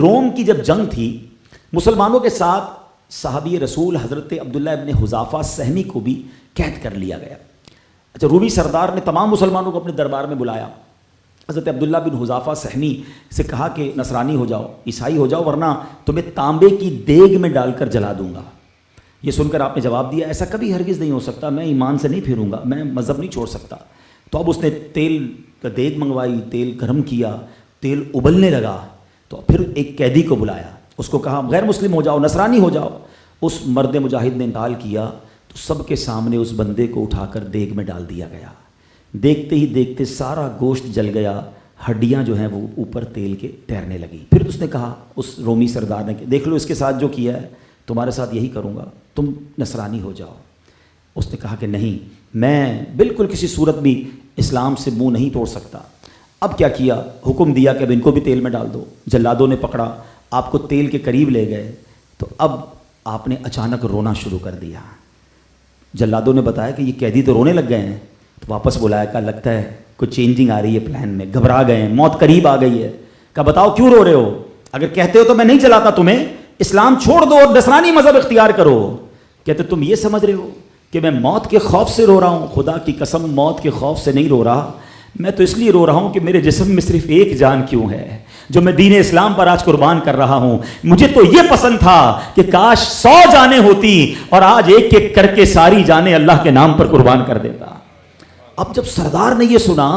روم کی جب جنگ تھی مسلمانوں کے ساتھ صحابی رسول حضرت عبداللہ ابن حذافہ سہمی کو بھی قید کر لیا گیا. اچھا رومی سردار نے تمام مسلمانوں کو اپنے دربار میں بلایا. حضرت عبداللہ بن حذافہ سہمی سے کہا کہ نصرانی ہو جاؤ, عیسائی ہو جاؤ, ورنہ تمہیں تانبے کی دیگ میں ڈال کر جلا دوں گا. یہ سن کر آپ نے جواب دیا ایسا کبھی ہرگز نہیں ہو سکتا, میں ایمان سے نہیں پھروں گا, میں مذہب نہیں چھوڑ سکتا. تو اب اس نے تیل کا دیگ منگوائی, تیل گرم کیا, تیل ابلنے لگا, تو پھر ایک قیدی کو بلایا, اس کو کہا غیر مسلم ہو جاؤ, نصرانی ہو جاؤ. اس مرد مجاہد نے انتقال کیا تو سب کے سامنے اس بندے کو اٹھا کر دیگ میں ڈال دیا گیا. دیکھتے ہی دیکھتے سارا گوشت جل گیا, ہڈیاں جو ہیں وہ اوپر تیل کے تیرنے لگی. پھر اس نے کہا اس رومی سردار نے کہ دیکھ لو اس کے ساتھ جو کیا ہے, تمہارے ساتھ یہی کروں گا, تم نصرانی ہو جاؤ. اس نے کہا کہ نہیں, میں بالکل کسی صورت بھی اسلام سے منہ نہیں توڑ سکتا. اب کیا کیا, حکم دیا کہ اب ان کو بھی تیل میں ڈال دو. جلادوں نے پکڑا, آپ کو تیل کے قریب لے گئے, تو اب آپ نے اچانک رونا شروع کر دیا. جلادوں نے بتایا کہ یہ قیدی تو رونے لگ گئے ہیں, تو واپس بلایا, کہا لگتا ہے کوئی چینجنگ آ رہی ہے پلان میں, گھبرا گئے ہیں, موت قریب آ گئی ہے. کہا بتاؤ کیوں رو رہے ہو, اگر کہتے ہو تو میں نہیں چلاتا تمہیں, اسلام چھوڑ دو اور نصرانی مذہب اختیار کرو. کہتے تم یہ سمجھ رہے ہو کہ میں موت کے خوف سے رو رہا ہوں؟ خدا کی قسم موت کے خوف سے نہیں رو رہا, میں تو اس لیے رو رہا ہوں کہ میرے جسم میں صرف ایک جان کیوں ہے جو میں دین اسلام پر آج قربان کر رہا ہوں. مجھے تو یہ پسند تھا کہ کاش 100 جانیں ہوتی اور آج ایک ایک کر کے ساری جانیں اللہ کے نام پر قربان کر دیتا. اب جب سردار نے یہ سنا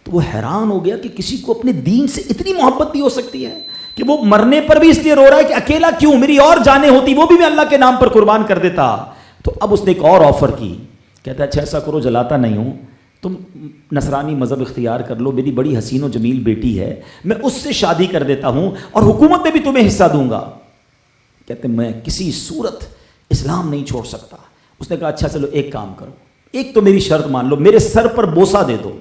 تو وہ حیران ہو گیا کہ کسی کو اپنے دین سے اتنی محبت بھی ہو سکتی ہے کہ وہ مرنے پر بھی اس لیے رو رہا ہے کہ اکیلا کیوں, میری اور جانیں ہوتی وہ بھی میں اللہ کے نام پر قربان کر دیتا. تو اب اس نے ایک اور آفر کی, کہتا ہے اچھا ایسا کرو, جلاتا نہیں ہوں, تم نصرانی مذہب اختیار کر لو, میری بڑی حسین و جمیل بیٹی ہے, میں اس سے شادی کر دیتا ہوں اور حکومت میں بھی تمہیں حصہ دوں گا. کہتے میں کسی صورت اسلام نہیں چھوڑ سکتا. اس نے کہا اچھا چلو ایک کام کرو, ایک تو میری شرط مان لو, میرے سر پر بوسہ دے دو,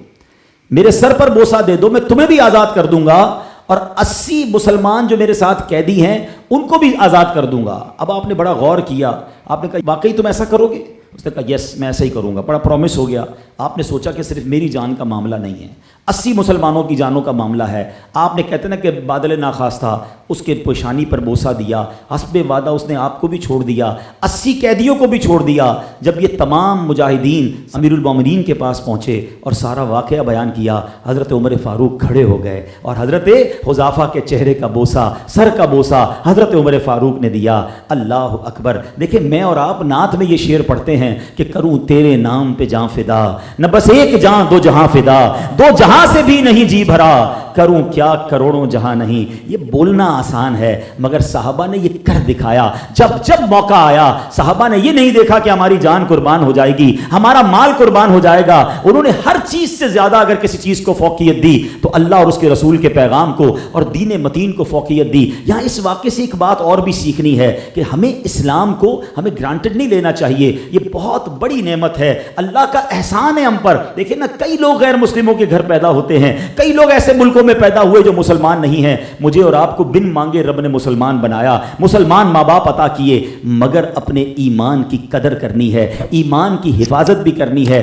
میرے سر پر بوسہ دے دو, میں تمہیں بھی آزاد کر دوں گا اور 80 مسلمان جو میرے ساتھ قیدی ہیں ان کو بھی آزاد کر دوں گا. اب آپ نے بڑا غور کیا, آپ نے کہا واقعی تم ایسا کرو گے؟ اس نے کہا یس میں ایسا ہی کروں گا. بڑا پرومس ہو گیا. آپ نے سوچا کہ صرف میری جان کا معاملہ نہیں ہے, 80 مسلمانوں کی جانوں کا معاملہ ہے. آپ نے کہتے نا کہ بادل ناخواستہ اس کے پیشانی پر بوسہ دیا, حسب وعدہ اس نے آپ کو بھی چھوڑ دیا, 80 قیدیوں کو بھی چھوڑ دیا. جب یہ تمام مجاہدین امیر المومنین کے پاس پہنچے اور سارا واقعہ بیان کیا, حضرت عمر فاروق کھڑے ہو گئے اور حضرت حذافہ کے چہرے کا بوسہ, سر کا بوسہ حضرت عمر فاروق نے دیا. اللہ اکبر. دیکھیں میں اور آپ نعت میں یہ شعر پڑھتے ہیں کہ کروں تیرے نام پہ جاں فدا, نہ بس ایک جاں دو جہاں فدا, دو جہاں سے بھی نہیں جی بھرا, کروں کیا کروڑوں جہاں نہیں. یہ بولنا آسان ہے مگر صحابہ نے یہ کر دکھایا. جب جب موقع آیا صحابہ نے یہ نہیں دیکھا کہ ہماری جان قربان ہو جائے گی, ہمارا مال قربان ہو جائے گا. انہوں نے ہر چیز سے زیادہ اگر کسی چیز کو فوقیت دی تو اللہ اور اس کے رسول کے پیغام کو اور دین متین کو فوقیت دی. یہاں اس واقعے سے ایک بات اور بھی سیکھنی ہے کہ ہمیں اسلام کو ہمیں گرانٹڈ نہیں لینا چاہیے. یہ بہت بڑی نعمت ہے, اللہ کا احسان ہے ہم پر. دیکھیں نا کئی لوگ غیر مسلموں کے گھر پیدا ہوتے ہیں, کئی لوگ ایسے ملکوں میں پیدا ہوئے جو مسلمان نہیں ہیں. مجھے اور آپ کو بن مانگے رب نے مسلمان بنایا, مسلمان ماں باپ عطا کیے, مگر اپنے ایمان کی قدر کرنی ہے, ایمان کی حفاظت بھی کرنی ہے.